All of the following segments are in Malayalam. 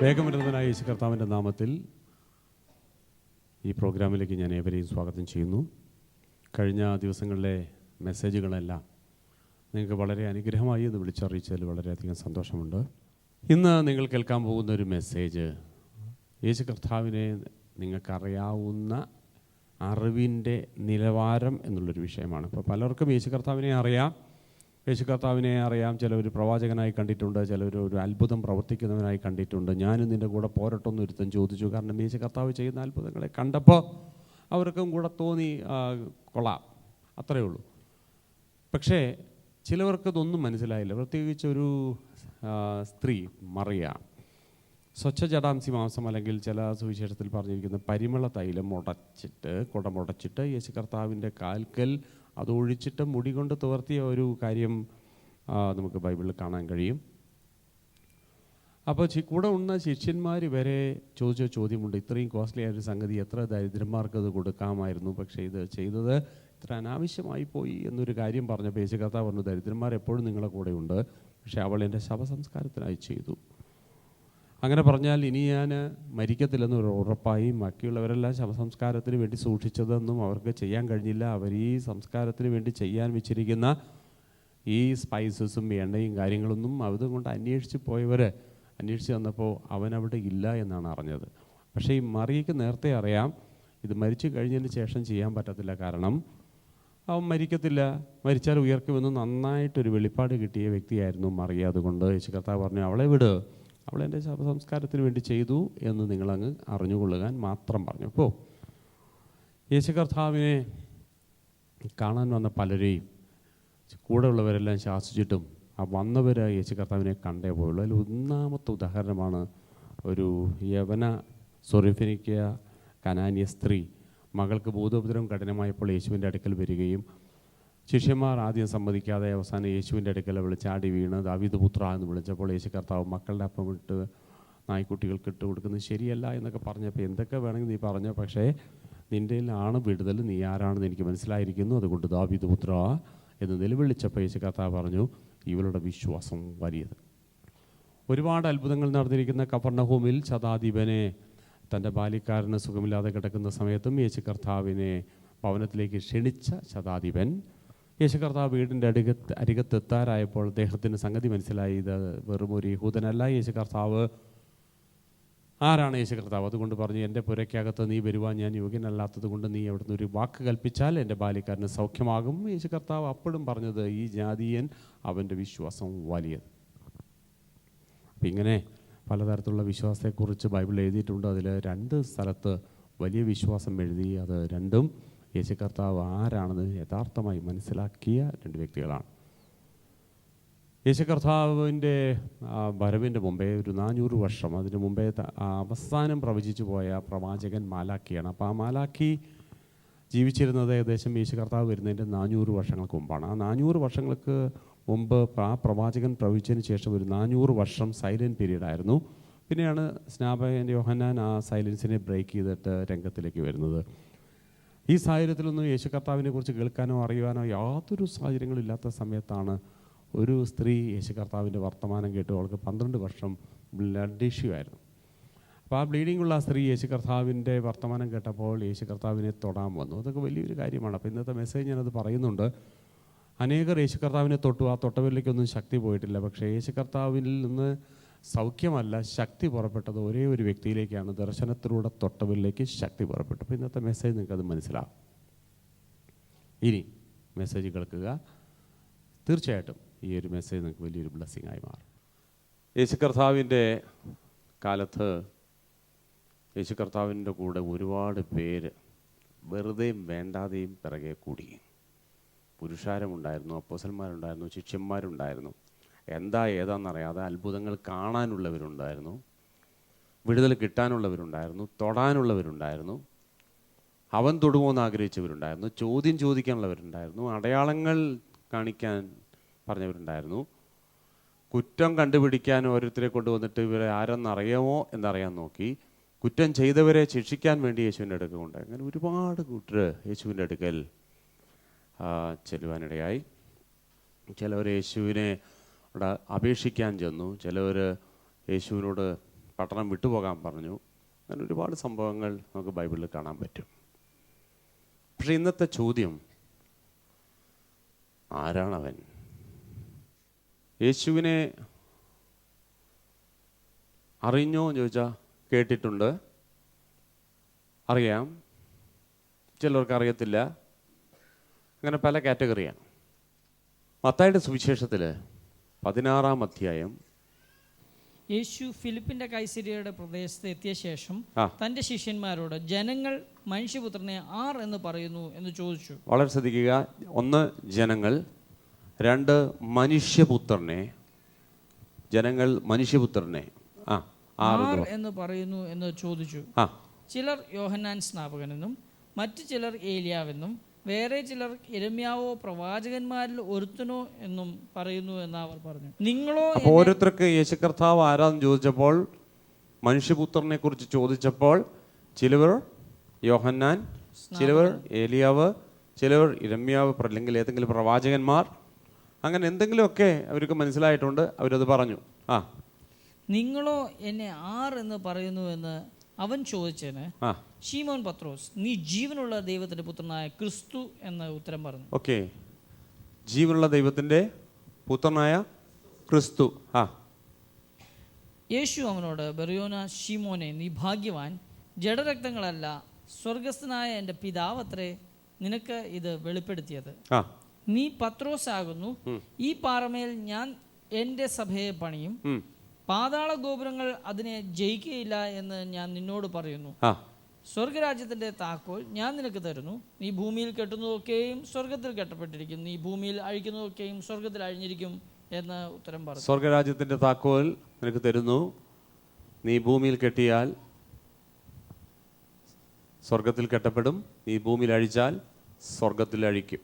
വേഗമരുന്നവനായ യേശു കർത്താവിൻ്റെ നാമത്തിൽ ഈ പ്രോഗ്രാമിലേക്ക് ഞാൻ ഏവരെയും സ്വാഗതം ചെയ്യുന്നു. കഴിഞ്ഞ ദിവസങ്ങളിലെ മെസ്സേജുകളെല്ലാം നിങ്ങൾക്ക് വളരെ അനുഗ്രഹമായി എന്ന് വിളിച്ചറിയിച്ചതിൽ വളരെയധികം സന്തോഷമുണ്ട്. ഇന്ന് നിങ്ങൾ കേൾക്കാൻ പോകുന്ന ഒരു മെസ്സേജ് യേശു കർത്താവിനെ നിങ്ങൾക്കറിയാവുന്ന അറിവിൻ്റെ നിലവാരം എന്നുള്ളൊരു വിഷയമാണ്. ഇപ്പോൾ പലർക്കും യേശു കർത്താവിനെ അറിയാം. ചിലർ പ്രവാചകനായി കണ്ടിട്ടുണ്ട്, ചിലർ ഒരു അത്ഭുതം പ്രവർത്തിക്കുന്നവനായി കണ്ടിട്ടുണ്ട്. ഞാനും നിൻ്റെ കൂടെ പോരട്ടൊന്നും ഒരുത്തൻ ചോദിച്ചു. കാരണം യേശു കർത്താവ് ചെയ്യുന്ന അത്ഭുതങ്ങളെ കണ്ടപ്പോൾ അവർക്കും കൂടെ തോന്നി കൊള്ളാം, അത്രയേ ഉള്ളൂ. പക്ഷേ ചിലവർക്കതൊന്നും മനസ്സിലായില്ല. പ്രത്യേകിച്ച് ഒരു സ്ത്രീ മറിയ, സ്വച്ഛജടാംസി മാംസം അല്ലെങ്കിൽ ചില സുവിശേഷത്തിൽ പറഞ്ഞിരിക്കുന്ന പരിമള തൈലം കുടമുടച്ചിട്ട് യേശു കർത്താവിൻ്റെ കാൽക്കൽ അതൊഴിച്ചിട്ട് മുടി കൊണ്ട് തുവർത്തിയ ഒരു കാര്യം നമുക്ക് ബൈബിളിൽ കാണാൻ കഴിയും. അപ്പോൾ കൂടെ ഉള്ള ശിഷ്യന്മാർ വരെ ചോദിച്ച ചോദ്യമുണ്ട്, ഇത്രയും കോസ്റ്റ്ലി ആയൊരു സംഗതി എത്ര ദരിദ്രന്മാർക്ക് അത് കൊടുക്കാമായിരുന്നു, പക്ഷേ ഇത് ചെയ്തത് ഇത്ര അനാവശ്യമായി പോയി എന്നൊരു കാര്യം പറഞ്ഞപ്പോൾ യേശു കർത്താവ് പറഞ്ഞു, ദരിദ്രന്മാർ എപ്പോഴും നിങ്ങളുടെ കൂടെ ഉണ്ട്, പക്ഷേ അവൾ എൻ്റെ ശവസംസ്കാരത്തിനായി ചെയ്തു. അങ്ങനെ പറഞ്ഞാൽ ഇനി ഞാൻ മരിക്കത്തില്ലെന്ന് ഉറപ്പായി. ബാക്കിയുള്ളവരെല്ലാം ശവസംസ്കാരത്തിന് വേണ്ടി സൂക്ഷിച്ചതെന്നും അവർക്ക് ചെയ്യാൻ കഴിഞ്ഞില്ല. അവർ ഈ സംസ്കാരത്തിന് വേണ്ടി ചെയ്യാൻ വെച്ചിരിക്കുന്ന ഈ സ്പൈസസും എണ്ണയും കാര്യങ്ങളൊന്നും അതുകൊണ്ട് അന്വേഷിച്ച് വന്നപ്പോൾ അവനവിടെ ഇല്ല എന്നാണ് അറിഞ്ഞത്. പക്ഷേ ഈ മറിയയ്ക്ക് നേരത്തെ അറിയാം ഇത് മരിച്ചു കഴിഞ്ഞതിന് ശേഷം ചെയ്യാൻ പറ്റത്തില്ല. കാരണം അവൻ മരിക്കത്തില്ല, മരിച്ചാൽ ഉയർക്കുമെന്ന് നന്നായിട്ടൊരു വെളിപ്പാട് കിട്ടിയ വ്യക്തിയായിരുന്നു മറിയ. അതുകൊണ്ട് യേശു കർത്താവ് പറഞ്ഞു, അവളെ വിട്, അവളെൻ്റെ ശവസംസ്കാരത്തിന് വേണ്ടി ചെയ്തു എന്ന് നിങ്ങളങ്ങ് അറിഞ്ഞുകൊള്ളുവാൻ മാത്രം പറഞ്ഞു. അപ്പോൾ യേശു കർത്താവിനെ കാണാൻ വന്ന പലരെയും കൂടെ ഉള്ളവരെല്ലാം ശാസിച്ചിട്ടും ആ വന്നവർ യേശു കർത്താവിനെ കണ്ടേ പോയുള്ളൂ. അതിൽ ഒന്നാമത്തെ ഉദാഹരണമാണ് ഒരു യവന സൊറിഫിനിക്ക കനാന്യ സ്ത്രീ. മകൾക്ക് ഭൂതോപദ്രവം കഠിനമായപ്പോൾ യേശുവിൻ്റെ അടുക്കൽ വരികയും ശിഷ്യന്മാർ ആദ്യം സമ്മതിക്കാതെ അവസാനം യേശുവിൻ്റെ അടുക്കൽ ചാടി വീണ് ദാവീദ് പുത്ര എന്ന് വിളിച്ചപ്പോൾ യേശു കർത്താവ് മക്കളുടെ അപ്പം ഇട്ട് നായ്ക്കുട്ടികൾക്ക് ഇട്ട് കൊടുക്കുന്നത് ശരിയല്ല എന്നൊക്കെ പറഞ്ഞപ്പോൾ എന്തൊക്കെ വേണമെങ്കിൽ നീ പറഞ്ഞോ, പക്ഷേ നിൻ്റെയിലാണ് വിടുതൽ, നീ ആരാണെന്ന് എനിക്ക് മനസ്സിലായിരിക്കുന്നു, അതുകൊണ്ട് ദാവീദ് പുത്ര എന്ന് നിലവിളിച്ചപ്പോൾ യേശു കർത്താവ് പറഞ്ഞു, ഇവളുടെ വിശ്വാസം വലിയത്. ഒരുപാട് അത്ഭുതങ്ങൾ നടന്നിരിക്കുന്ന കഫർന്നഹൂമിൽ ശതാധിപനെ തൻ്റെ ബാല്യക്കാരന് സുഖമില്ലാതെ കിടക്കുന്ന സമയത്തും യേശു കർത്താവിനെ ഭവനത്തിലേക്ക് ക്ഷണിച്ച ശതാധിപൻ യേശു കർത്താവ് വീടിൻ്റെ അരികത്തെത്താറായപ്പോൾ അദ്ദേഹത്തിന് സംഗതി മനസ്സിലായി, ഇത് വെറും ഒരു യഹൂദനല്ല, യേശു കർത്താവ് ആരാണ് യേശു കർത്താവ്. അതുകൊണ്ട് പറഞ്ഞു, എൻ്റെ പുരയ്ക്കകത്ത് നീ വരുവാൻ ഞാൻ യോഗ്യനല്ലാത്തത് കൊണ്ട് നീ അവിടുന്ന് ഒരു വാക്ക് കൽപ്പിച്ചാൽ എൻ്റെ ബാല്യക്കാരന് സൗഖ്യമാകും. യേശു കർത്താവ് അപ്പോഴും പറഞ്ഞത്, ഈ ജാതീയൻ അവൻ്റെ വിശ്വാസം വലിയത്. അപ്പം ഇങ്ങനെ പലതരത്തിലുള്ള വിശ്വാസത്തെക്കുറിച്ച് ബൈബിളിൽ എഴുതിയിട്ടുണ്ട്. അതിൽ 2 സ്ഥലത്ത് വലിയ വിശ്വാസം എഴുതി. അത് രണ്ടും യേശു കർത്താവ് ആരാണെന്ന് യഥാർത്ഥമായി മനസ്സിലാക്കിയ 2 വ്യക്തികളാണ്. യേശു കർത്താവിൻ്റെ വരവിൻ്റെ മുമ്പേ ഒരു 400 വർഷം അതിന് മുമ്പേ അവസാനം പ്രവചിച്ചു പോയ പ്രവാചകൻ മാലാക്കിയാണ്. അപ്പോൾ ആ മാലാക്കി ജീവിച്ചിരുന്നത് ഏകദേശം യേശു കർത്താവ് വരുന്നതിൻ്റെ 400 വർഷങ്ങൾക്ക് മുമ്പാണ്. ആ 400 വർഷങ്ങൾക്ക് മുമ്പ് ആ പ്രവാചകൻ പ്രവചിച്ചതിന് ശേഷം ഒരു 400 വർഷം സൈലൻറ്റ് പീരീഡായിരുന്നു. പിന്നെയാണ് സ്നാപകൻ യോഹന്നാൻ ആ സൈലൻസിനെ ബ്രേക്ക് ചെയ്തിട്ട് രംഗത്തിലേക്ക് വരുന്നത്. ഈ സാഹചര്യത്തിലൊന്നും യേശു കർത്താവിനെ കുറിച്ച് കേൾക്കാനോ അറിയുവാനോ യാതൊരു സാഹചര്യങ്ങളില്ലാത്ത സമയത്താണ് ഒരു സ്ത്രീ യേശു കർത്താവിൻ്റെ വർത്തമാനം കേട്ടു. അവൾക്ക് 12 വർഷം ബ്ലഡ് ഇഷ്യൂ ആയിരുന്നു. അപ്പോൾ ആ ബ്ലീഡിംഗ് ഉള്ള സ്ത്രീ യേശു കർത്താവിൻ്റെ വർത്തമാനം കേട്ടപ്പോൾ യേശു കർത്താവിനെ തൊടാൻ വന്നു. അതൊക്കെ വലിയൊരു കാര്യമാണ്. അപ്പോൾ ഇന്നത്തെ മെസ്സേജ് ഞാനത് പറയുന്നുണ്ട്. അനേകർ യേശു കർത്താവിനെ തൊട്ടു, ആ തൊട്ടവരിലേക്കൊന്നും ശക്തി പോയിട്ടില്ല. പക്ഷേ യേശു കർത്താവിൽ നിന്ന് സൗഖ്യമല്ല, ശക്തി പുറപ്പെട്ടത് ഒരേ ഒരു വ്യക്തിയിലേക്കാണ്. ദർശനത്തിലൂടെ തൊട്ടവരിലേക്ക് ശക്തി പുറപ്പെട്ടു. അപ്പോൾ ഇന്നത്തെ മെസ്സേജ് നിങ്ങൾക്കത് മനസ്സിലാവും. ഇനി മെസ്സേജ് കേൾക്കുക. തീർച്ചയായിട്ടും ഈ ഒരു മെസ്സേജ് നിങ്ങൾക്ക് വലിയൊരു ബ്ലെസ്സിങ് ആയി മാറും. യേശു കർത്താവിൻ്റെ കാലത്ത് യേശു കർത്താവിൻ്റെ കൂടെ ഒരുപാട് പേര് വെറുതെയും വേണ്ടാതെയും പിറകെ കൂടി. പുരുഷാരമുണ്ടായിരുന്നു, അപ്പോസ്തലന്മാരുണ്ടായിരുന്നു, ശിഷ്യന്മാരുണ്ടായിരുന്നു. ഏതാണെന്നറിയാതെ അത്ഭുതങ്ങൾ കാണാനുള്ളവരുണ്ടായിരുന്നു, വിടുതൽ കിട്ടാനുള്ളവരുണ്ടായിരുന്നു, തൊടാനുള്ളവരുണ്ടായിരുന്നു, അവൻ തൊടുമോന്ന് ആഗ്രഹിച്ചവരുണ്ടായിരുന്നു, ചോദ്യം ചോദിക്കാനുള്ളവരുണ്ടായിരുന്നു, അടയാളങ്ങൾ കാണിക്കാൻ പറഞ്ഞവരുണ്ടായിരുന്നു, കുറ്റം കണ്ടുപിടിക്കാൻ ഓരോരുത്തരെ കൊണ്ടുവന്നിട്ട് ഇവരെ ആരെന്നറിയാമോ എന്നറിയാൻ നോക്കി, കുറ്റം ചെയ്തവരെ ശിക്ഷിക്കാൻ വേണ്ടി യേശുവിൻ്റെ അടുക്കൽ കൊണ്ട് അങ്ങനെ ഒരുപാട് കൂട്ടർ യേശുവിൻ്റെ അടുക്കൽ ചെല്ലുവാനിടയായി. ചിലവർ യേശുവിനെ അപേക്ഷിക്കാൻ ചെന്നു, ചിലവർ യേശുവിനോട് പട്ടണം വിട്ടുപോകാൻ പറഞ്ഞു. അങ്ങനെ ഒരുപാട് സംഭവങ്ങൾ നമുക്ക് ബൈബിളിൽ കാണാൻ പറ്റും. പക്ഷെ ഇന്നത്തെ ചോദ്യം, ആരാണവൻ? യേശുവിനെ അറിഞ്ഞോ എന്ന് ചോദിച്ചാൽ കേട്ടിട്ടുണ്ട്, അറിയാം, ചിലർക്ക് അറിയത്തില്ല. അങ്ങനെ പല കാറ്റഗറിയാണ്. മത്തായിയുടെ സുവിശേഷത്തിൽ 16-ാം അധ്യായം, യേശു ഫിലിപ്പിന്റെ കൈസരിയയുടെ പ്രദേശത്ത് എത്തിയ ശേഷം തന്റെ ശിഷ്യന്മാരോട് ജനങ്ങൾ മനുഷ്യപുത്രനെ ആർ എന്ന് പറയുന്നു എന്ന് ചോദിച്ചു. വളരെ ശ്രദ്ധിക്കുക. 1 ജനങ്ങൾ, 2 മനുഷ്യപുത്രനെ. ജനങ്ങൾ മനുഷ്യപുത്രനെ ആർ എന്ന് പറയുന്നു എന്ന് ചോദിച്ചു. ചിലർ യോഹന്നാൻ സ്നാപകനെന്നും മറ്റു ചിലർ ഏലിയാവെന്നും വേറെ ചിലർ യിരെമ്യാവോ പ്രവാചകന്മാരിൽ ഒരുത്തനോ എന്നും പറയുന്നു എന്ന് അവർ പറഞ്ഞു. നിങ്ങളോ? ഓരോരുത്തർക്ക് യേശു കർത്താവ് ആരാന്ന് ചോദിച്ചപ്പോൾ, മനുഷ്യപുത്രനെ കുറിച്ച് ചോദിച്ചപ്പോൾ, ചിലവർ യോഹന്നാൻ, ചിലവർ ഏലിയാവ്, ചിലവർ യിരെമ്യാവ് അല്ലെങ്കിൽ ഏതെങ്കിലും പ്രവാചകന്മാർ, അങ്ങനെ എന്തെങ്കിലുമൊക്കെ അവർക്ക് മനസ്സിലായിട്ടുണ്ട്. അവരത് പറഞ്ഞു. നിങ്ങളോ എന്നെ ആർ എന്ന് പറയുന്നു എന്ന് അവൻ ചോദിച്ചതിന് ശീമോൻ പത്രോസ്, നീ ജീവനുള്ള ദൈവത്തിന്റെ പുത്രനായ ക്രിസ്തു എന്ന് ഉത്തരം പറഞ്ഞു. ഓക്കെ, ജീവനുള്ള ദൈവത്തിന്റെ പുത്രനായ ക്രിസ്തു. യേശു അവനോട്, ബെറിയോന ശീമോനെ, നീ ഭാഗ്യവാൻ, ജഡരക്തങ്ങളല്ല സ്വർഗസ്ഥനായ എൻ്റെ പിതാവത്രേ നിനക്ക് ഇത് വെളിപ്പെടുത്തിയത്. നീ പത്രോസ് ആകുന്നു. ഈ പാറമേൽ ഞാൻ എൻ്റെ സഭയെ പണിയും, പാതാള ഗോപുരങ്ങൾ അതിനെ ജയിക്കുകയില്ല എന്ന് ഞാൻ നിന്നോട് പറയുന്നു. സ്വർഗരാജ്യത്തിന്റെ താക്കോൽ ഞാൻ നിനക്ക് തരുന്നു. നീ ഭൂമിയിൽ കെട്ടുന്നതൊക്കെയും സ്വർഗത്തിൽ കെട്ടപ്പെട്ടിരിക്കും, നീ ഭൂമിയിൽ അഴിക്കുന്നതൊക്കെയും സ്വർഗത്തിൽ അഴിഞ്ഞിരിക്കും എന്ന് ഉത്തരം പറഞ്ഞു. സ്വർഗരാജ്യത്തിന്റെ താക്കോൽ നിനക്ക് തരുന്നു. നീ ഭൂമിയിൽ കെട്ടിയാൽ സ്വർഗത്തിൽ കെട്ടപ്പെടും, നീ ഭൂമിയിൽ അഴിച്ചാൽ സ്വർഗത്തിൽ അഴിക്കും.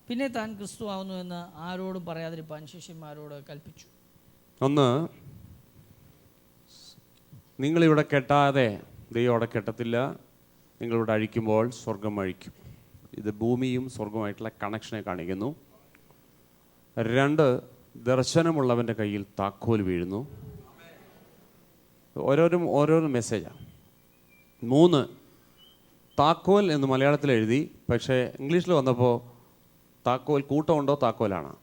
പിന്നെ താൻ ക്രിസ്തു ആവുന്നു എന്ന് ആരോടും പറയാതിരിപ്പാൻ ശിഷ്യന്മാരോട് കൽപ്പിച്ചു. 1, നിങ്ങളിവിടെ കെട്ടാതെ ദൈവം അവിടെ കെട്ടത്തില്ല. നിങ്ങളിവിടെ അഴിക്കുമ്പോൾ സ്വർഗം അഴിക്കും. ഇത് ഭൂമിയും സ്വർഗവുമായിട്ടുള്ള കണക്ഷനെ കാണിക്കുന്നു. 2, ദർശനമുള്ളവൻ്റെ കയ്യിൽ താക്കോൽ വീഴുന്നു. ഓരോരോ മെസ്സേജാണ്. 3, താക്കോൽ എന്ന് മലയാളത്തിൽ എഴുതി, പക്ഷേ ഇംഗ്ലീഷിൽ വന്നപ്പോൾ താക്കോൽ കൂട്ടമുണ്ടോ താക്കോലാണോ?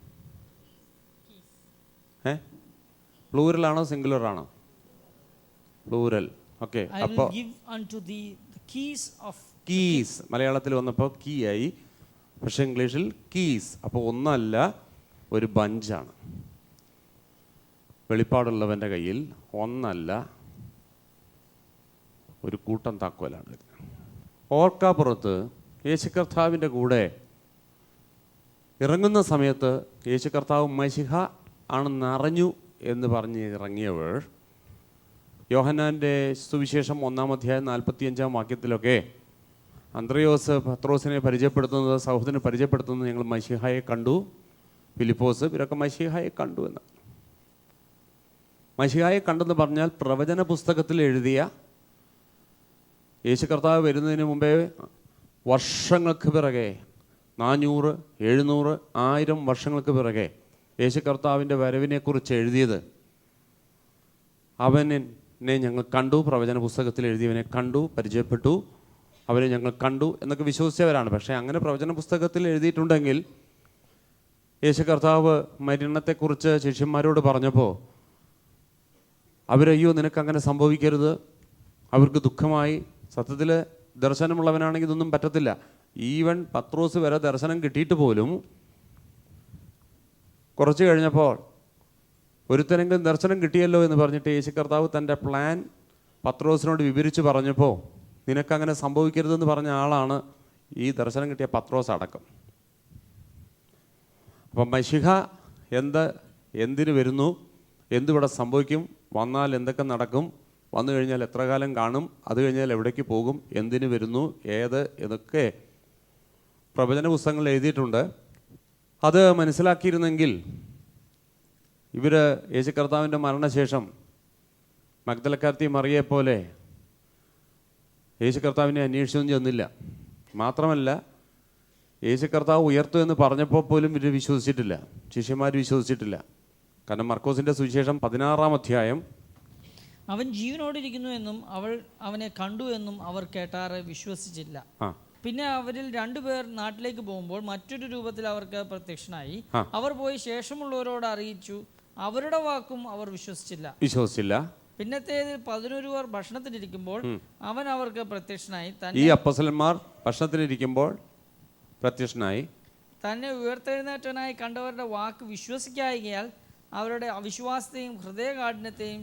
പ്ലൂരലാണോ സിംഗുലറാണോ? പ്ലൂരൽ. ഓക്കെ, അപ്പോൾ കീസ് മലയാളത്തിൽ വന്നപ്പോൾ കീ ആയി, പക്ഷെ ഇംഗ്ലീഷിൽ കീസ്. അപ്പോൾ ഒന്നല്ല, ഒരു ബഞ്ചാണ്. വെളിപ്പാടുള്ളവൻ്റെ കയ്യിൽ ഒന്നല്ല, ഒരു കൂട്ടം താക്കോലാണ്. ഓർക്കാപ്പുറത്ത് യേശു കർത്താവിൻ്റെ കൂടെ ഇറങ്ങുന്ന സമയത്ത് യേശു കർത്താവ് മശിഹ ആണെന്ന് അറിഞ്ഞു എന്ന് പറഞ്ഞ് ഇറങ്ങിയവർ, യോഹന്നാൻ്റെ സുവിശേഷം 1-ാം അധ്യായം 45-ാം വാക്യത്തിലൊക്കെ അന്ത്രയോസ് പത്രോസിനെ പരിചയപ്പെടുത്തുന്നത്, സഹോദരനെ പരിചയപ്പെടുത്തുന്നത്, ഞങ്ങൾ മശിഹായെ കണ്ടു. ഫിലിപ്പോസ് ഇവരൊക്കെ മശിഹായെ കണ്ടു എന്ന്. മശിഹായെ കണ്ടെന്ന് പറഞ്ഞാൽ പ്രവചന പുസ്തകത്തിൽ എഴുതിയ യേശു കർത്താവ് വരുന്നതിന് മുമ്പേ വർഷങ്ങൾക്ക് പിറകെ, 400, 700, 1000 വർഷങ്ങൾക്ക് പിറകെ യേശു കർത്താവിൻ്റെ വരവിനെക്കുറിച്ച് എഴുതിയത്, അവനെ ഞങ്ങൾ കണ്ടു, പ്രവചന പുസ്തകത്തിൽ എഴുതിയവനെ കണ്ടു, പരിചയപ്പെട്ടു, അവരെ ഞങ്ങൾ കണ്ടു എന്നൊക്കെ വിശ്വസിച്ചവരാണ്. പക്ഷേ അങ്ങനെ പ്രവചന പുസ്തകത്തിൽ എഴുതിയിട്ടുണ്ടെങ്കിൽ യേശു കർത്താവ് മരണത്തെക്കുറിച്ച് ശിഷ്യന്മാരോട് പറഞ്ഞപ്പോൾ അവരയ്യോ നിനക്കങ്ങനെ സംഭവിക്കരുത്, അവർക്ക് ദുഃഖമായി. സത്യത്തിൽ ദർശനമുള്ളവനാണെങ്കിൽ ഇതൊന്നും പറ്റത്തില്ല. ഈവൻ പത്രോസ് വരെ ദർശനം കിട്ടിയിട്ട് പോലും കുറച്ച് കഴിഞ്ഞപ്പോൾ ഒരുത്തനെങ്കിലും ദർശനം കിട്ടിയല്ലോ എന്ന് പറഞ്ഞിട്ട് യേശു കർത്താവ് തൻ്റെ പ്ലാൻ പത്രോസിനോട് വിവരിച്ച് പറഞ്ഞപ്പോൾ നിനക്കങ്ങനെ സംഭവിക്കരുതെന്ന് പറഞ്ഞ ആളാണ് ഈ ദർശനം കിട്ടിയ പത്രോസ് അടക്കം. അപ്പം മശിഹ എന്തിന് വരുന്നു, എന്തിവിടെ സംഭവിക്കും, വന്നാൽ എന്തൊക്കെ നടക്കും, വന്നു കഴിഞ്ഞാൽ എത്ര കാലം കാണും, അത് കഴിഞ്ഞാൽ എവിടേക്ക് പോകും, എന്തിനു വരുന്നു, എന്നൊക്കെ പ്രവചന പുസ്തകങ്ങളിൽ എഴുതിയിട്ടുണ്ട്. അത് മനസ്സിലാക്കിയിരുന്നെങ്കിൽ ഇവർ യേശു കർത്താവിൻ്റെ മരണശേഷം മഗ്ദലക്കാരത്തി മറിയെപ്പോലെ യേശു കർത്താവിനെ അന്വേഷിച്ചൊന്നും ചെന്നില്ല. മാത്രമല്ല യേശു കർത്താവ് ഉയർത്തു എന്ന് പറഞ്ഞപ്പോൾ പോലും ഇവർ വിശ്വസിച്ചിട്ടില്ല, ശിഷ്യന്മാർ വിശ്വസിച്ചിട്ടില്ല. കാരണം മർക്കോസിൻ്റെ സുവിശേഷം 16-ാം അധ്യായം അവൻ ജീവനോടിരിക്കുന്നു എന്നും അവൾ അവനെ കണ്ടു എന്നും അവർ കേട്ടാറെ വിശ്വസിച്ചില്ല. പിന്നെ അവരിൽ 2 പേർ നാട്ടിലേക്ക് പോകുമ്പോൾ മറ്റൊരു രൂപത്തിൽ അവർക്ക് പ്രത്യക്ഷനായി. അവർ പോയി ശേഷമുള്ളവരോട് അറിയിച്ചു. അവരുടെ വാക്കും അവർ വിശ്വസിച്ചില്ല. പിന്നത്തേതിൽ 11 പേർ ഭക്ഷണത്തിലിരിക്കുമ്പോൾ അവൻ അവർക്ക് പ്രത്യക്ഷനായി. ഈ അപ്പോസ്തലന്മാർ ഭക്ഷണത്തിലിരിക്കുമ്പോൾ പ്രത്യക്ഷനായി. തന്നെ ഉയർത്തെഴുന്നേറ്റവനായി കണ്ടവരുടെ വാക്ക് വിശ്വസിക്കായികയാൽ അവരുടെ അവിശ്വാസത്തെയും ഹൃദയകാഠിന്യത്തെയും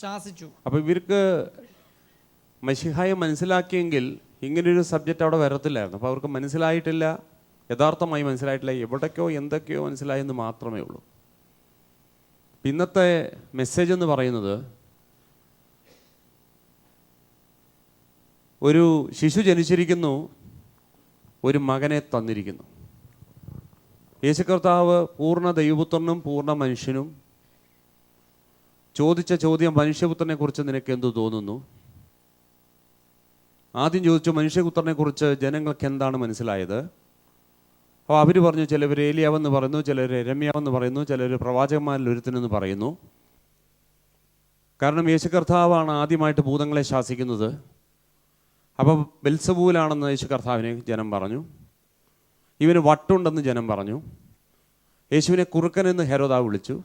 ശാസിച്ചു. അപ്പൊ ഇവർക്ക് മശിഹായെ മനസ്സിലാക്കിയെങ്കിൽ ഇങ്ങനൊരു സബ്ജക്റ്റ് അവിടെ വരത്തില്ലായിരുന്നു. അപ്പോൾ അവർക്ക് മനസ്സിലായിട്ടില്ല, യഥാർത്ഥമായി മനസ്സിലായിട്ടില്ല, എവിടേക്കോ എന്തൊക്കെയോ മനസ്സിലായെന്ന് മാത്രമേ ഉള്ളൂ. ഇന്നത്തെ മെസ്സേജ് എന്ന് പറയുന്നത്, ഒരു ശിശു ജനിച്ചിരിക്കുന്നു, ഒരു മകനെ തന്നിരിക്കുന്നു. യേശു കർത്താവ് പൂർണ്ണ ദൈവപുത്രനും പൂർണ്ണ മനുഷ്യനും. ചോദിച്ച ചോദ്യം, മനുഷ്യപുത്രനെ കുറിച്ച് നിനക്ക് എന്തു തോന്നുന്നു? ആദ്യം ചോദിച്ചു, മനുഷ്യപുത്രനെ കുറിച്ച് ജനങ്ങൾക്ക് എന്താണ് മനസ്സിലായത്? അപ്പോൾ അവർ പറഞ്ഞു, ചിലർ ഏലിയാവെന്ന് പറയുന്നു, ചിലർ യെരമ്യാവെന്ന് പറയുന്നു, ചിലർ പ്രവാചകന്മാരിൽ ഒരുത്തനെന്ന് പറയുന്നു. കാരണം യേശു കർത്താവാണ് ആദ്യമായിട്ട് ഭൂതങ്ങളെ ശാസിക്കുന്നത്. അപ്പോൾ ബെൽസബൂലാണെന്ന് യേശു കർത്താവിനെ ജനം പറഞ്ഞു. ഇവന് വട്ടുണ്ടെന്ന് ജനം പറഞ്ഞു. യേശുവിനെ കുറുക്കനെന്ന് ഹെരോദാവ് വിളിച്ചു.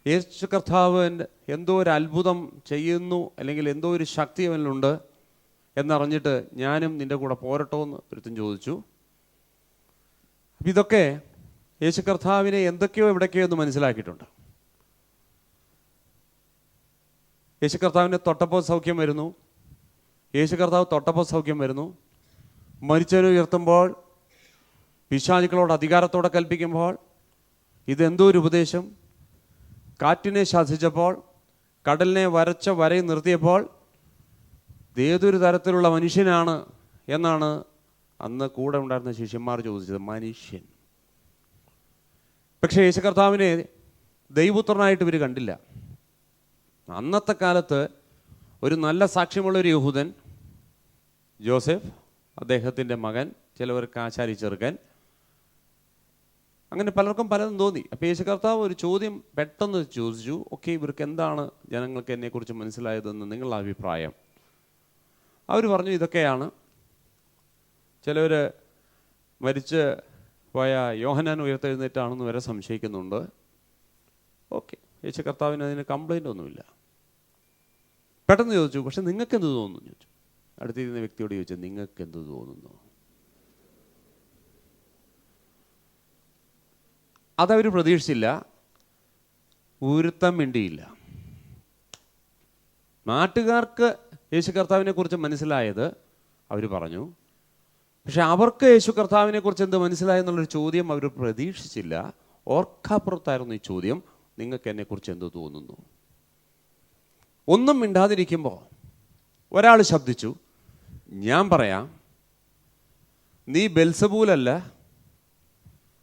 യേശു കർത്താവ് എന്തോ ഒരു അത്ഭുതം ചെയ്യുന്നു, അല്ലെങ്കിൽ എന്തോ ഒരു ശക്തി അവനിലുണ്ട് എന്നറിഞ്ഞിട്ട്, ഞാനും നിൻ്റെ കൂടെ പോരട്ടോ എന്ന് ഒരുത്തൻ ചോദിച്ചു. അപ്പം ഇതൊക്കെ യേശു കർത്താവിനെ എന്തൊക്കെയോ എവിടേക്കോ എന്ന് മനസ്സിലാക്കിയിട്ടുണ്ട്. യേശു കർത്താവിനെ തൊട്ടപ്പോൾ സൗഖ്യം വരുന്നു. യേശു കർത്താവ് തൊട്ടപ്പോൾ സൗഖ്യം വരുന്നു. മരിച്ചവനെ ഉയർത്തുമ്പോൾ, പിശാചുക്കളോട് അധികാരത്തോടെ കൽപ്പിക്കുമ്പോൾ, ഇതെന്തോ ഒരു ഉപദേശം. കാറ്റിനെ ശാസിച്ചപ്പോൾ, കടലിനെ വരച്ച വരയിൽ നിർത്തിയപ്പോൾ, ഏതൊരു തരത്തിലുള്ള മനുഷ്യനാണ് എന്നാണ് അന്ന് കൂടെ ഉണ്ടായിരുന്ന ശിഷ്യന്മാർ ചോദിച്ചത്. മനുഷ്യൻ. പക്ഷേ യേശു കർത്താവിനെ ദൈവപുത്രനായിട്ട് ഇവർ കണ്ടില്ല. അന്നത്തെ കാലത്ത് ഒരു നല്ല സാക്ഷ്യമുള്ളൊരു യഹൂദൻ, ജോസഫ്, അദ്ദേഹത്തിൻ്റെ മകൻ, ചിലവർക്ക് ആശാരി ചെറുക്കൻ, അങ്ങനെ പലർക്കും പലതും തോന്നി. അപ്പോൾ യേശു കർത്താവ് ഒരു ചോദ്യം പെട്ടെന്ന് ചോദിച്ചു. ഓക്കെ, ഇവർക്ക് എന്താണ് ജനങ്ങൾക്ക് എന്നെക്കുറിച്ച് മനസ്സിലായതെന്ന് നിങ്ങളുടെ അഭിപ്രായം? അവർ പറഞ്ഞു, ഇതൊക്കെയാണ്. ചിലവർ മരിച്ച് പോയ യോഹന്നാൻ ഉയർത്തെഴുന്നേറ്റാണെന്ന് വരെ സംശയിക്കുന്നുണ്ട്. ഓക്കെ, യേശു കർത്താവിന് അതിന് കംപ്ലൈൻ്റ് ഒന്നുമില്ല. പെട്ടെന്ന് ചോദിച്ചു, പക്ഷെ നിങ്ങൾക്ക് എന്ത് തോന്നുന്നു ചോദിച്ചു. അടുത്തിരുന്ന വ്യക്തിയോട് ചോദിച്ചു, നിങ്ങൾക്ക് എന്ത് തോന്നുന്നു? അതവർ പ്രതീക്ഷിച്ചില്ല. ഊരുത്തം മിണ്ടിയില്ല. നാട്ടുകാർക്ക് യേശു കർത്താവിനെ കുറിച്ച് മനസ്സിലായത് അവർ പറഞ്ഞു. പക്ഷെ അവർക്ക് യേശു കർത്താവിനെ കുറിച്ച് എന്ത് മനസ്സിലായെന്നുള്ളൊരു ചോദ്യം അവർ പ്രതീക്ഷിച്ചില്ല. ഓർക്കാപ്പുറത്തായിരുന്നു ഈ ചോദ്യം, നിങ്ങൾക്ക് എന്നെക്കുറിച്ച് എന്ത് തോന്നുന്നു? ഒന്നും മിണ്ടാതിരിക്കുമ്പോൾ ഒരാൾ ശബ്ദിച്ചു, ഞാൻ പറയാം, നീ ബെൽസബൂലല്ല,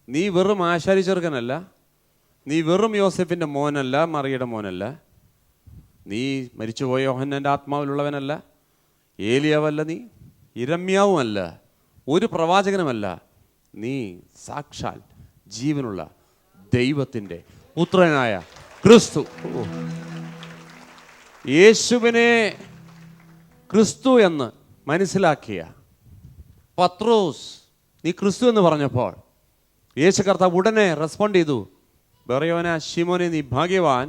നീ വെറും ആശാരി ചെറുക്കനല്ല, നീ വെറും യോസെഫിൻ്റെ മോനല്ല, മറിയുടെ മോനല്ല, നീ മരിച്ചുപോയ യോഹന്നാൻ്റെ ആത്മാവിലുള്ളവനല്ല, ഏലിയാവല്ല, നീ യിരെമ്യാവുമല്ല, ഒരു പ്രവാചകനുമല്ല, നീ സാക്ഷാൽ ജീവനുള്ള ദൈവത്തിൻ്റെ പുത്രനായ ക്രിസ്തു. യേശുവിനെ ക്രിസ്തു എന്ന് മനസ്സിലാക്കിയ പത്രോസ്, നീ ക്രിസ്തു എന്ന് പറഞ്ഞപ്പോൾ യേശു കർത്താവ് ഉടനെ റെസ്പോണ്ട് ചെയ്തു. ബെറയോന ശിമോനെ, നീ ഭാഗ്യവാൻ.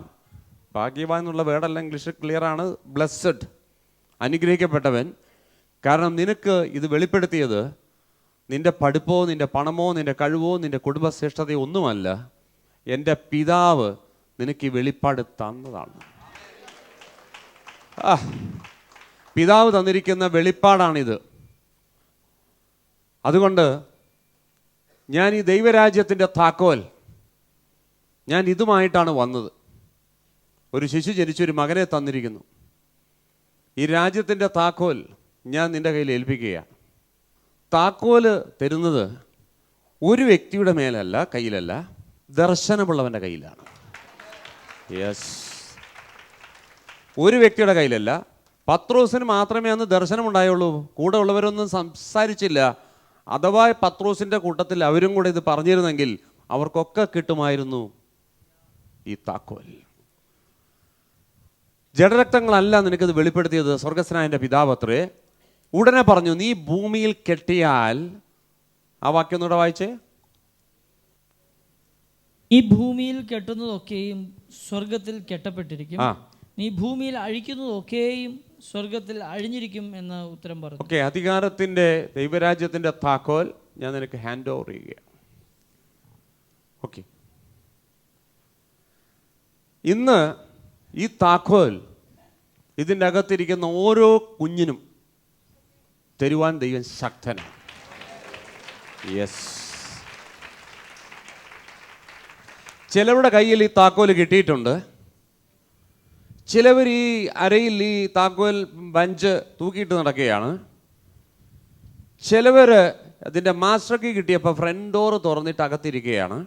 ഭാഗ്യവാൻ എന്നുള്ള വേർഡല്ല ഇംഗ്ലീഷ് ക്ലിയറാണ്. ബ്ലെസ്സഡ്, അനുഗ്രഹിക്കപ്പെട്ടവൻ. കാരണം നിനക്ക് ഇത് വെളിപ്പെടുത്തിയത് നിന്റെ പഠിപ്പോ, നിന്റെ പണമോ, നിന്റെ കഴിവോ, നിന്റെ കുടുംബശ്രേഷ്ഠതയോ ഒന്നുമല്ല. എൻ്റെ പിതാവ് നിനക്ക് ഈ വെളിപ്പാട് തന്നതാണ്. പിതാവ് തന്നിരിക്കുന്ന വെളിപ്പാടാണിത്. അതുകൊണ്ട് ഞാൻ ഈ ദൈവരാജ്യത്തിൻ്റെ താക്കോൽ, ഞാൻ ഇതുമായിട്ടാണ് വന്നത്. ഒരു ശിശു ജനിച്ചൊരു മകനെ തന്നിരിക്കുന്നു. ഈ രാജ്യത്തിൻ്റെ താക്കോൽ ഞാൻ നിൻ്റെ കയ്യിൽ ഏൽപ്പിക്കുകയാണ്. താക്കോല് തരുന്നത് ഒരു വ്യക്തിയുടെ മേലല്ല, കയ്യിലല്ല, ദർശനമുള്ളവൻ്റെ കയ്യിലാണ്. യെസ്, ഒരു വ്യക്തിയുടെ കയ്യിലല്ല. പത്രോസിന് മാത്രമേ അന്ന് ദർശനമുണ്ടായുള്ളൂ. കൂടെ ഉള്ളവരൊന്നും സംസാരിച്ചില്ല. അഥവാ പത്രോസിൻ്റെ കൂട്ടത്തിൽ അവരും കൂടെ ഇത് പറഞ്ഞിരുന്നെങ്കിൽ അവർക്കൊക്കെ കിട്ടുമായിരുന്നു ഈ താക്കോൽ. ജഡരക്തങ്ങളല്ല നിനക്കിത് വെളിപ്പെടുത്തിയത്, സ്വർഗസ്ഥനായ എൻ്റെ പിതാവത്രേ. ഉടനെ പറഞ്ഞു, നീ ഭൂമിയിൽ കെട്ടിയാൽ, ആ വാക്യം ഒന്നുകൂടെ വായിച്ചേ. ഈ ഭൂമിയിൽ കെട്ടുന്നതൊക്കെയും സ്വർഗത്തിൽ കെട്ടപ്പെട്ടിരിക്കും, നീ ഭൂമിയിൽ അഴിക്കുന്നതൊക്കെയും സ്വർഗത്തിൽ അഴിഞ്ഞിരിക്കും എന്ന് ഉത്തരം പറഞ്ഞു. ഓക്കെ, അധികാരത്തിന്റെ ദൈവരാജ്യത്തിന്റെ താക്കോൽ ഞാൻ നിനക്ക് ഹാൻഡ് ഓവർ ചെയ്യുക. ഓക്കെ, ഇന്ന് ഈ താക്കോൽ ഇതിൻ്റെ അകത്തിരിക്കുന്ന ഓരോ കുഞ്ഞിനും തരുവാൻ ദൈവം ശക്തനാണ്. യെസ്, ചിലവരുടെ കയ്യിൽ ഈ താക്കോൽ കിട്ടിയിട്ടുണ്ട്. ചിലവർ ഈ അരയിൽ ഈ താക്കോൽ ബഞ്ച് തൂക്കിയിട്ട് നടക്കുകയാണ്. ചിലവർ അതിൻ്റെ മാസ്റ്റർ കീ കിട്ടിയപ്പോൾ ഫ്രണ്ട് ഡോർ തുറന്നിട്ട് അകത്തിരിക്കുകയാണ്.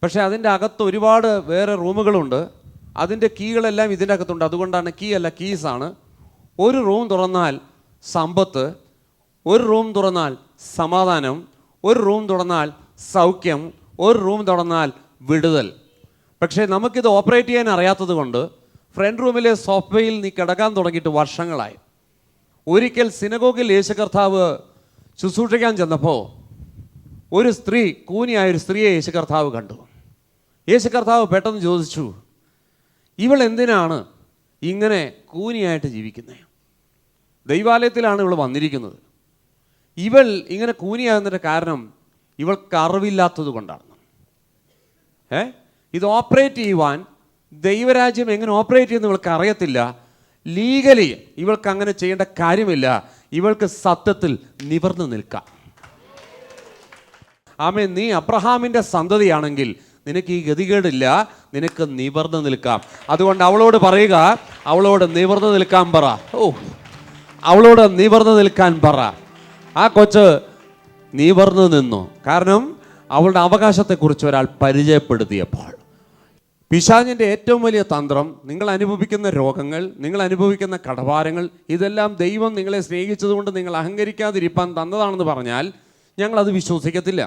പക്ഷേ അതിൻ്റെ അകത്ത് ഒരുപാട് വേറെ റൂമുകളുണ്ട്. അതിൻ്റെ കീകളെല്ലാം ഇതിൻ്റെ അകത്തുണ്ട്. അതുകൊണ്ടാണ് കീ അല്ല, കീസാണ്. ഒരു റൂം തുറന്നാൽ സമ്പത്ത്, ഒരു റൂം തുറന്നാൽ സമാധാനം, ഒരു റൂം തുറന്നാൽ സൗഖ്യം, ഒരു റൂം തുറന്നാൽ വിടുതൽ. പക്ഷേ നമുക്കിത് ഓപ്പറേറ്റ് ചെയ്യാൻ അറിയാത്തത് കൊണ്ട് ഫ്രണ്ട് റൂമിലെ സോഫയിൽ നീ കിടക്കാൻ തുടങ്ങിയിട്ട് വർഷങ്ങളായി. ഒരിക്കൽ സിനഗോഗിൽ യേശു കർത്താവ് ശുശ്രൂഷിക്കാൻ ചെന്നപ്പോൾ ഒരു സ്ത്രീ, കൂനിയായൊരു സ്ത്രീയെ യേശു കർത്താവ് കണ്ടു. യേശു കർത്താവ് പെട്ടെന്ന് ചോദിച്ചു, ഇവൾ എന്തിനാണ് ഇങ്ങനെ കൂനിയായിട്ട് ജീവിക്കുന്നത്? ദൈവാലയത്തിലാണ് ഇവൾ വന്നിരിക്കുന്നത്. ഇവൾ ഇങ്ങനെ കൂനിയാകുന്നതിൻ്റെ കാരണം ഇവൾക്ക് അറിവില്ലാത്തത് കൊണ്ടാണ്. ഇത് ഓപ്പറേറ്റ് ചെയ്യുവാൻ, ദൈവരാജ്യം എങ്ങനെ ഓപ്പറേറ്റ് ചെയ്യുന്ന ഇവൾക്ക് അറിയത്തില്ല. ലീഗലി ഇവൾക്ക് അങ്ങനെ ചെയ്യേണ്ട കാര്യമില്ല. ഇവൾക്ക് സത്യത്തിൽ നിവർന്നു നിൽക്കാം. ആമേൻ. നീ അബ്രഹാമിൻ്റെ സന്തതിയാണെങ്കിൽ നിനക്ക് ഈ ഗതികേടില്ല, നിനക്ക് നിവർന്നു നിൽക്കാം. അതുകൊണ്ട് അവളോട് പറയുക, അവളോട് നിവർന്നു നിൽക്കാൻ പറ. അവളോട് നിവർന്നു നിൽക്കാൻ പറ. ആ കൊച്ച് നിവർന്നു നിന്നു. കാരണം അവളുടെ അവകാശത്തെക്കുറിച്ച് ഒരാൾ പരിചയപ്പെടുത്തിയപ്പോൾ. പിശാചിൻ്റെ ഏറ്റവും വലിയ തന്ത്രം, നിങ്ങൾ അനുഭവിക്കുന്ന രോഗങ്ങൾ, നിങ്ങൾ അനുഭവിക്കുന്ന കടഭാരങ്ങൾ, ഇതെല്ലാം ദൈവം നിങ്ങളെ സ്നേഹിച്ചതുകൊണ്ട് നിങ്ങൾ അഹങ്കരിക്കാതിരിക്കാൻ തന്നതാണെന്ന് പറഞ്ഞാൽ ഞങ്ങളത് വിശ്വസിക്കത്തില്ല.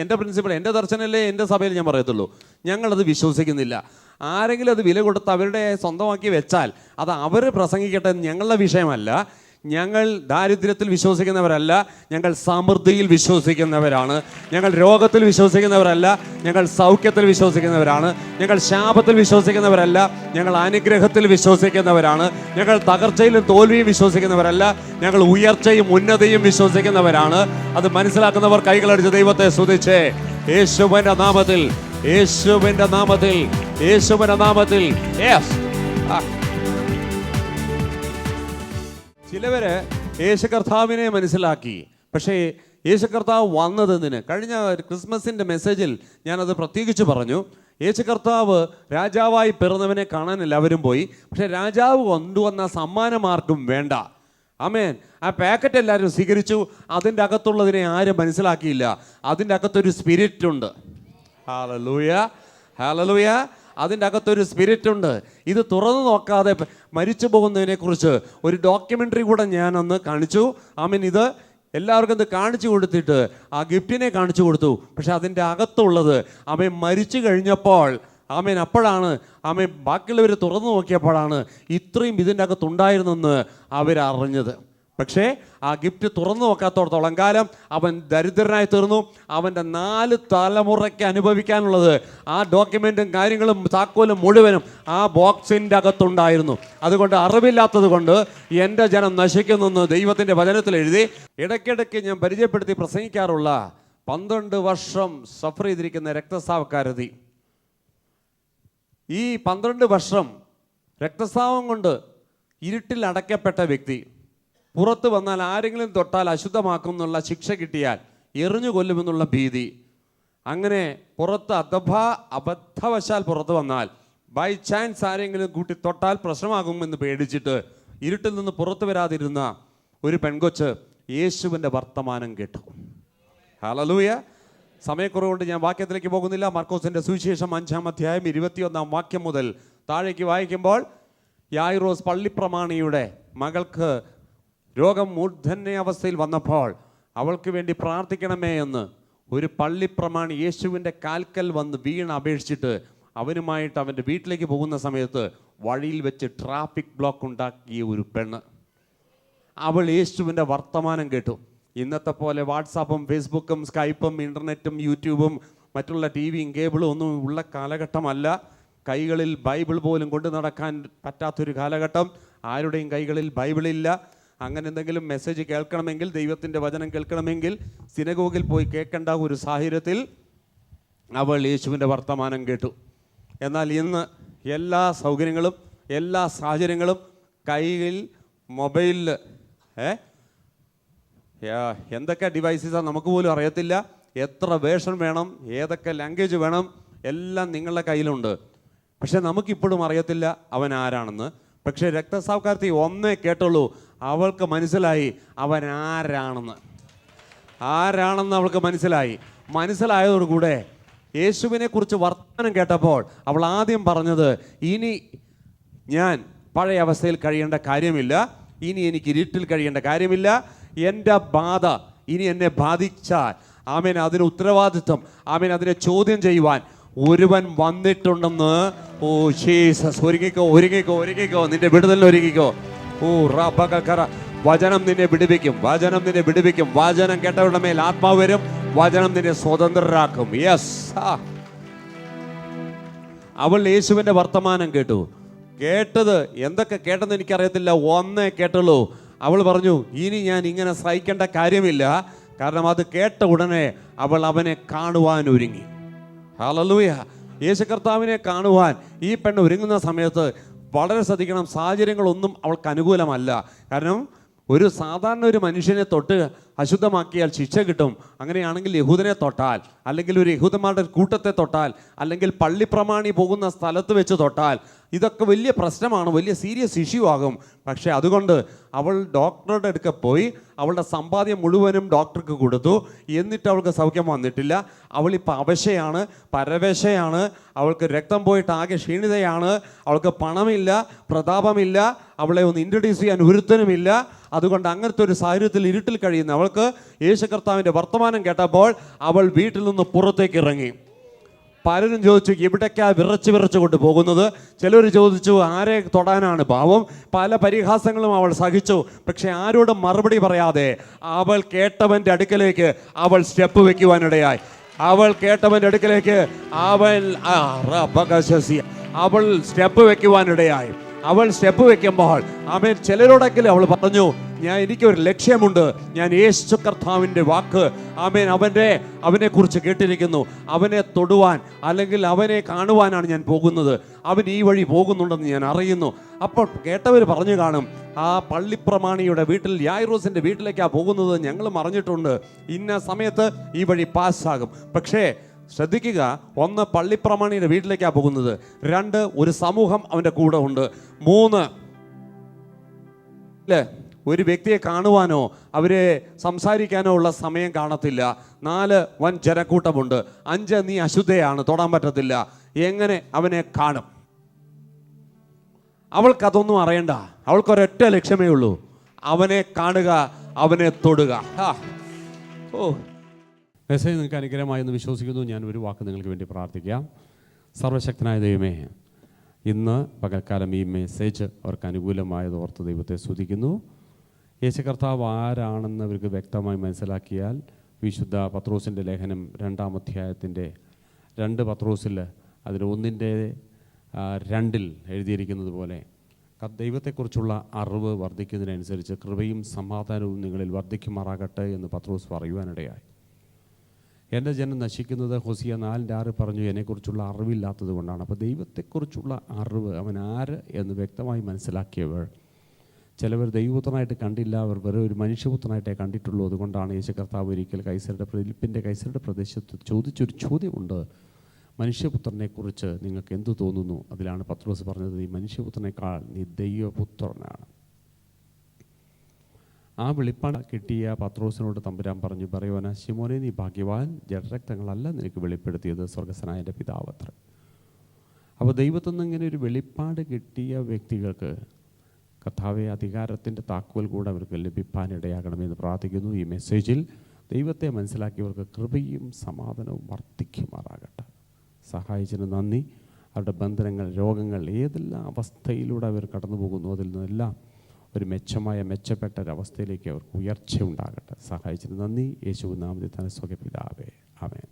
എൻ്റെ പ്രിൻസിപ്പിൾ, എൻ്റെ ദർശനമല്ലേ എൻ്റെ സഭയിൽ ഞാൻ പറയത്തുള്ളൂ. ഞങ്ങളത് വിശ്വസിക്കുന്നില്ല. ആരെങ്കിലും അത് വില കൊടുത്ത് അവരുടെ സ്വന്തമാക്കി വെച്ചാൽ അത് അവർ പ്രസംഗിക്കട്ടെ, ഞങ്ങളുടെ വിഷയമല്ല. ഞങ്ങൾ ദാരിദ്ര്യത്തിൽ വിശ്വസിക്കുന്നവരല്ല, ഞങ്ങൾ സമൃദ്ധിയിൽ വിശ്വസിക്കുന്നവരാണ്. ഞങ്ങൾ രോഗത്തിൽ വിശ്വസിക്കുന്നവരല്ല, ഞങ്ങൾ സൗഖ്യത്തിൽ വിശ്വസിക്കുന്നവരാണ്. ഞങ്ങൾ ശാപത്തിൽ വിശ്വസിക്കുന്നവരല്ല, ഞങ്ങൾ അനുഗ്രഹത്തിൽ വിശ്വസിക്കുന്നവരാണ്. ഞങ്ങൾ തകർച്ചയിലും തോൽവിയും വിശ്വസിക്കുന്നവരല്ല, ഞങ്ങൾ ഉയർച്ചയും ഉന്നതിയും വിശ്വസിക്കുന്നവരാണ്. അത് മനസ്സിലാക്കുന്നവർ കൈകളടിച്ച് ദൈവത്തെ സ്തുതിച്ചേ. യേശുവിന്റെ നാമത്തിൽ, യേശുവിന്റെ നാമത്തിൽ, യേശുവിന്റെ നാമത്തിൽ. ചിലവര് യേശു കർത്താവിനെ മനസ്സിലാക്കി. പക്ഷേ യേശു കർത്താവ് വന്നതെന്തിന്? കഴിഞ്ഞ ക്രിസ്മസിൻ്റെ മെസ്സേജിൽ ഞാനത് പ്രത്യേകിച്ച് പറഞ്ഞു. യേശു കർത്താവ് രാജാവായി പിറന്നവനെ കാണാൻ എല്ലാവരും പോയി. പക്ഷേ രാജാവ് കൊണ്ടുവന്ന സമ്മാനം ആർക്കും വേണ്ട. ആമേൻ. ആ പാക്കറ്റ് എല്ലാവരും സ്വീകരിച്ചു. അതിൻ്റെ അകത്തുള്ളതിനെ ആരും മനസ്സിലാക്കിയില്ല. അതിൻ്റെ അകത്തൊരു സ്പിരിറ്റ് ഉണ്ട്. Hallelujah, hallelujah. അതിൻ്റെ അകത്തൊരു സ്പിരിറ്റ് ഉണ്ട്. ഇത് തുറന്നു നോക്കാതെ മരിച്ചു പോകുന്നതിനെക്കുറിച്ച് ഒരു ഡോക്യുമെൻ്ററി കൂടെ ഞാനന്ന് കാണിച്ചു. ആമീൻ. ഇത് എല്ലാവർക്കും ഇത് കാണിച്ചു കൊടുത്തിട്ട് ആ ഗിഫ്റ്റിനെ കാണിച്ചു കൊടുത്തു. പക്ഷെ അതിൻ്റെ അകത്തുള്ളത് ആമേൻ മരിച്ചു കഴിഞ്ഞപ്പോൾ, ആമേൻ, അപ്പോഴാണ് ആമേൻ ബാക്കിയുള്ളവർ തുറന്നു നോക്കിയപ്പോഴാണ് ഇത്രയും ഇതിൻ്റെ അകത്തുണ്ടായിരുന്നെന്ന് അവരറിഞ്ഞത്. പക്ഷേ ആ ഗിഫ്റ്റ് തുറന്നു നോക്കാത്തോടത്തോളം കാലം അവൻ ദരിദ്രനായി തീർന്നു. അവൻ്റെ 4 തലമുറയ്ക്ക് അനുഭവിക്കാനുള്ളത് ആ ഡോക്യുമെൻറ്റും കാര്യങ്ങളും താക്കോലും മുഴുവനും ആ ബോക്സിൻ്റെ അകത്തുണ്ടായിരുന്നു. അതുകൊണ്ട് അറിവില്ലാത്തത് കൊണ്ട് എൻ്റെ ജനം നശിക്കുന്നെന്ന് ദൈവത്തിൻ്റെ വചനത്തിൽ എഴുതി. ഇടയ്ക്കിടയ്ക്ക് ഞാൻ പരിചയപ്പെടുത്തി പ്രസംഗിക്കാറുള്ള 12 വർഷം സഫർ ചെയ്തിരിക്കുന്ന രക്തസ്രാവക്കാരതി, ഈ 12 വർഷം രക്തസ്രാവം കൊണ്ട് ഇരുട്ടിൽ അടയ്ക്കപ്പെട്ട വ്യക്തി പുറത്ത് വന്നാൽ ആരെങ്കിലും തൊട്ടാൽ അശുദ്ധമാക്കും എന്നുള്ള ശിക്ഷ കിട്ടിയാൽ എറിഞ്ഞു കൊല്ലുമെന്നുള്ള ഭീതി, അങ്ങനെ പുറത്ത് അബദ്ധവശാൽ പുറത്ത് വന്നാൽ ബൈ ചാൻസ് ആരെങ്കിലും കൂട്ടി തൊട്ടാൽ പ്രശ്നമാകുമെന്ന് പേടിച്ചിട്ട് ഇരുട്ടിൽ നിന്ന് പുറത്തു വരാതിരുന്ന ഒരു പെൺകൊച്ച് യേശുവിൻ്റെ വർത്തമാനം കേട്ടു. ഹല്ലേലൂയ. സമയക്കുറവുകൊണ്ട് ഞാൻ വാക്യത്തിലേക്ക് പോകുന്നില്ല. മാർക്കോസിൻ്റെ സുവിശേഷം 5-ാം അധ്യായം 21-ാം വാക്യം മുതൽ താഴേക്ക് വായിക്കുമ്പോൾ, യായിറോസ് പള്ളിപ്രമാണിയുടെ മകൾക്ക് രോഗം മൂർധന്യ അവസ്ഥയിൽ വന്നപ്പോൾ അവൾക്ക് വേണ്ടി പ്രാർത്ഥിക്കണമേ എന്ന് ഒരു പള്ളിപ്രമാണി യേശുവിൻ്റെ കാൽക്കൽ വന്ന് വീണ് അപേക്ഷിച്ചിട്ട് അവനുമായിട്ട് അവൻ്റെ വീട്ടിലേക്ക് പോകുന്ന സമയത്ത് വഴിയിൽ വെച്ച് ട്രാഫിക് ബ്ലോക്ക് ഉണ്ടാക്കിയ ഒരു പെണ്ണ്. അവൾ യേശുവിൻ്റെ വർത്തമാനം കേട്ടു. ഇന്നത്തെ പോലെ വാട്സാപ്പും ഫേസ്ബുക്കും സ്കൈപ്പും ഇൻ്റർനെറ്റും യൂട്യൂബും മറ്റുള്ള ടി വിയും കേബിളും ഒന്നും ഉള്ള കാലഘട്ടമല്ല. കൈകളിൽ ബൈബിൾ പോലും കൊണ്ടു നടക്കാൻ പറ്റാത്തൊരു കാലഘട്ടം. ആരുടെയും കൈകളിൽ ബൈബിളില്ല. അങ്ങനെ എന്തെങ്കിലും മെസ്സേജ് കേൾക്കണമെങ്കിൽ, ദൈവത്തിൻ്റെ വചനം കേൾക്കണമെങ്കിൽ സിനഗോഗിൽ പോയി കേൾക്കേണ്ട ഒരു സാഹചര്യത്തിൽ അവൾ യേശുവിൻ്റെ വർത്തമാനം കേട്ടു. എന്നാൽ ഇന്ന് എല്ലാ സൗകര്യങ്ങളും എല്ലാ സാഹചര്യങ്ങളും കയ്യിൽ മൊബൈലിൽ എന്തൊക്കെ ഡിവൈസസാണ് നമുക്ക് പോലും അറിയത്തില്ല. എത്ര വേർഷൻ വേണം, ഏതൊക്കെ ലാംഗ്വേജ് വേണം, എല്ലാം നിങ്ങളുടെ കയ്യിലുണ്ട്. പക്ഷെ നമുക്കിപ്പോഴും അറിയത്തില്ല അവൻ ആരാണെന്ന്. പക്ഷേ രക്തസാവക്കാരത്തി ഒന്നേ കേട്ടുള്ളൂ, അവൾക്ക് മനസ്സിലായി അവൻ ആരാണെന്ന് അവൾക്ക് മനസ്സിലായതോടുകൂടെ യേശുവിനെ കുറിച്ച് വർത്തമാനം കേട്ടപ്പോൾ അവൾ ആദ്യം പറഞ്ഞത്, ഇനി ഞാൻ പഴയ അവസ്ഥയിൽ കഴിയേണ്ട കാര്യമില്ല, ഇനി എനിക്ക് ഇരുട്ടിൽ കഴിയേണ്ട കാര്യമില്ല, എൻ്റെ ബാധ ഇനി എന്നെ ബാധിച്ചാൽ ആമേൻ അതിന് ഉത്തരവാദിത്വം, ആമേൻ അതിനെ ചോദ്യം ചെയ്യുവാൻ ഒരുവൻ വന്നിട്ടുണ്ടെന്ന്. ഓ ജീസസ്, ഒരുങ്ങിക്കോ, നിന്റെ വിടുതലിന് ഒരുങ്ങിക്കോ. ഓ റബ്ബകറ, വചനം നിന്നെ വിടുവിക്കും. വചനം കേട്ടവരുടെ മേൽ ആത്മാവ് വരും. വചനം നിന്നെ സ്വതന്ത്രരാക്കും. യെസ്. അവൾ യേശുവിന്റെ വർത്തമാനം കേട്ടത് എന്തൊക്കെ കേട്ടെന്ന് എനിക്കറിയത്തില്ല, ഒന്നേ കേട്ടുള്ളൂ. അവൾ പറഞ്ഞു, ഇനി ഞാൻ ഇങ്ങനെ സഹിക്കേണ്ട കാര്യമില്ല. കാരണം അത് കേട്ട ഉടനെ അവൾ അവനെ കാണുവാൻ ഒരുങ്ങി. ഹല്ലേലൂയ. യേശു കർത്താവിനെ കാണുവാൻ ഈ പെണ്ണ് ഒരുങ്ങുന്ന സമയത്ത് വളരെ ശ്രദ്ധിക്കണം, സാഹചര്യങ്ങളൊന്നും അവൾക്ക് അനുകൂലമല്ല. കാരണം ഒരു സാധാരണ ഒരു മനുഷ്യനെ തൊട്ട് അശുദ്ധമാക്കിയാൽ ശിക്ഷ കിട്ടും. അങ്ങനെയാണെങ്കിൽ യഹൂദനെ തൊട്ടാൽ, അല്ലെങ്കിൽ ഒരു യഹൂദന്മാരുടെ കൂട്ടത്തെ തൊട്ടാൽ, അല്ലെങ്കിൽ പള്ളിപ്രമാണി പോകുന്ന സ്ഥലത്ത് വെച്ച് തൊട്ടാൽ ഇതൊക്കെ വലിയ പ്രശ്നമാണ്, വലിയ സീരിയസ് ഇഷ്യൂ ആകും. പക്ഷേ അതുകൊണ്ട് അവൾ ഡോക്ടറുടെ അടുക്ക പോയി അവളുടെ സമ്പാദ്യം മുഴുവനും ഡോക്ടർക്ക് കൊടുത്തു. എന്നിട്ട് അവൾക്ക് സൗഖ്യം വന്നിട്ടില്ല. അവളിപ്പോൾ അവശയാണ്, പരവശയാണ്. അവൾക്ക് രക്തം പോയിട്ട് ആകെ ക്ഷീണിതയാണ്. അവൾക്ക് പണമില്ല, പ്രതാപമില്ല, അവളെ ഒന്ന് ഇൻട്രൊഡ്യൂസ് ചെയ്യാൻ ഒരുത്തനുമില്ല. അതുകൊണ്ട് അങ്ങനത്തെ ഒരു സാഹചര്യത്തിൽ ഇരുട്ടിൽ കഴിയുന്ന അവൾക്ക് യേശു കർത്താവിൻ്റെ വർത്തമാനം കേട്ടപ്പോൾ അവൾ വീട്ടിൽ നിന്ന് പുറത്തേക്ക് ഇറങ്ങി. പലരും ചോദിച്ചു, എവിടേക്കാ വിറച്ച് കൊണ്ട് പോകുന്നത്? ചിലർ ചോദിച്ചു, ആരെ തൊടാനാണ് ഭാവം? പല പരിഹാസങ്ങളും അവൾ സഹിച്ചു. പക്ഷെ ആരോടും മറുപടി പറയാതെ അവൾ കേട്ടവൻ്റെ അടുക്കലേക്ക് അവൾ സ്റ്റെപ്പ് വെക്കുവാനിടയായി. അവൾ സ്റ്റെപ്പ് വെക്കുവാനിടയായി. അവൾ സ്റ്റെപ്പ് വെക്കുമ്പോൾ ആമേൻ ചിലരോടെങ്കിലും അവൾ പറഞ്ഞു, എനിക്കൊരു ലക്ഷ്യമുണ്ട്. ഞാൻ യേശു കർത്താവിൻ്റെ വാക്ക് ആമേൻ അവനെ കുറിച്ച് കേട്ടിരിക്കുന്നു. അവനെ തൊടുവാൻ അല്ലെങ്കിൽ അവനെ കാണുവാനാണ് ഞാൻ പോകുന്നത്. അവൻ ഈ വഴി പോകുന്നുണ്ടെന്ന് ഞാൻ അറിയുന്നു. അപ്പോൾ കേട്ടവർ പറഞ്ഞു കാണും, ആ പള്ളിപ്രമാണിയുടെ വീട്ടിൽ, യായിറോസിൻ്റെ വീട്ടിലേക്കാണ് പോകുന്നത്, ഞങ്ങളും അറിഞ്ഞിട്ടുണ്ട്. ഇന്ന സമയത്ത് ഈ വഴി പാസ്സാകും. പക്ഷേ ശ്രദ്ധിക്കുക, 1 പള്ളിപ്രമാണിയുടെ വീട്ടിലേക്കാണ് പോകുന്നത്. 2 ഒരു സമൂഹം അവൻ്റെ കൂടെ ഉണ്ട്. 3 ഒരു വ്യക്തിയെ കാണുവാനോ അവരെ സംസാരിക്കാനോ ഉള്ള സമയം കാണത്തില്ല. 4 വൻ ജനക്കൂട്ടമുണ്ട്. 5 നീ അശുദ്ധയാണ്, തൊടാൻ പറ്റത്തില്ല. എങ്ങനെ അവനെ കാണും? അവൾക്കതൊന്നും അറിയണ്ട. അവൾക്കൊരൊറ്റ ലക്ഷ്യമേ ഉള്ളൂ, അവനെ കാണുക, അവനെ തൊടുക. മെസ്സേജ് നിങ്ങൾക്ക് അനുഗ്രഹമായെന്ന് വിശ്വസിക്കുന്നു. ഞാൻ ഒരു വാക്ക് നിങ്ങൾക്ക് വേണ്ടി പ്രാർത്ഥിക്കാം. സർവശക്തനായ ദൈവമേ, ഇന്ന് പകൽക്കാലം ഈ മെസ്സേജ് അവർക്ക് അനുകൂലമായത് ഓർത്ത് ദൈവത്തെ സ്തുതിക്കുന്നു. യേശു കർത്താവ് ആരാണെന്ന് അവർക്ക് വ്യക്തമായി മനസ്സിലാക്കിയാൽ വിശുദ്ധ പത്രോസിൻ്റെ ലേഖനം 2-ാം അധ്യായത്തിൻ്റെ 2 പത്രോസിൽ അതിൽ 1-2 എഴുതിയിരിക്കുന്നത് പോലെ ദൈവത്തെക്കുറിച്ചുള്ള അറിവ് വർദ്ധിക്കുന്നതിനനുസരിച്ച് കൃപയും സമാധാനവും നിങ്ങളിൽ വർദ്ധിക്കുമാറാകട്ടെ എന്ന് പത്രോസ് പറയുവാനിടയായി. എൻ്റെ ജനം നശിക്കുന്നത് ഹോസിയ 4:6 പറഞ്ഞു, എന്നെക്കുറിച്ചുള്ള അറിവില്ലാത്തത് കൊണ്ടാണ്. അപ്പോൾ ദൈവത്തെക്കുറിച്ചുള്ള അറിവ്, അവൻ ആര് എന്ന് വ്യക്തമായി മനസ്സിലാക്കിയവർ. ചിലവർ ദൈവപുത്രനായിട്ട് കണ്ടില്ല, അവർ വെറും ഒരു മനുഷ്യപുത്രനായിട്ടേ കണ്ടിട്ടുള്ളൂ. അതുകൊണ്ടാണ് യേശു കർത്താവ് ഒരിക്കൽ കൈസരുടെ പ്രദേശത്ത് ചോദിച്ചൊരു ചോദ്യമുണ്ട്, മനുഷ്യപുത്രനെക്കുറിച്ച് നിങ്ങൾക്ക് എന്തു തോന്നുന്നു? അതിലാണ് പത്രോസ് പറഞ്ഞത്, ഈ മനുഷ്യപുത്രനേക്കാൾ നീ ദൈവപുത്രനാണ്. ആ വെളിപ്പാട് കിട്ടിയ പത്രോസിനോട് തമ്പുരാൻ പറഞ്ഞു, പറയുവാനാ ശിമോനെ, നീ ഭാഗ്യവാൻ, ജഡരക്തങ്ങളല്ല നിനക്ക് വെളിപ്പെടുത്തിയത്, സ്വർഗസ്ഥനായ എൻ്റെ പിതാവത്ര. അപ്പോൾ ദൈവത്തിൽ നിന്ന് ഇങ്ങനെ ഒരു വെളിപ്പാട് കിട്ടിയ വ്യക്തികൾക്ക് കർത്താവെ അധികാരത്തിൻ്റെ താക്കോൽ കൂടെ അവർക്ക് ലഭിക്കാനിടയാകണമെന്ന് പ്രാർത്ഥിക്കുന്നു. ഈ മെസ്സേജിൽ ദൈവത്തെ മനസ്സിലാക്കിയവർക്ക് കൃപയും സമാധാനവും വർദ്ധിക്കുമാറാകട്ടെ. സഹായിച്ചതിന് നന്ദി. അവരുടെ ബന്ധനങ്ങൾ, രോഗങ്ങൾ, ഏതെല്ലാം അവസ്ഥയിലൂടെ അവർ കടന്നു പോകുന്നു അതിൽ നിന്നെല്ലാം ഒരു മെച്ചപ്പെട്ട ഒരവസ്ഥയിലേക്ക് അവർക്ക് ഉയർച്ച ഉണ്ടാകട്ടെ. സഹായിച്ചതിന് നന്ദി. യേശുവിൻ നാമത്തിൽ തന്നെ സ്വകപിതാവേ, ആമേൻ.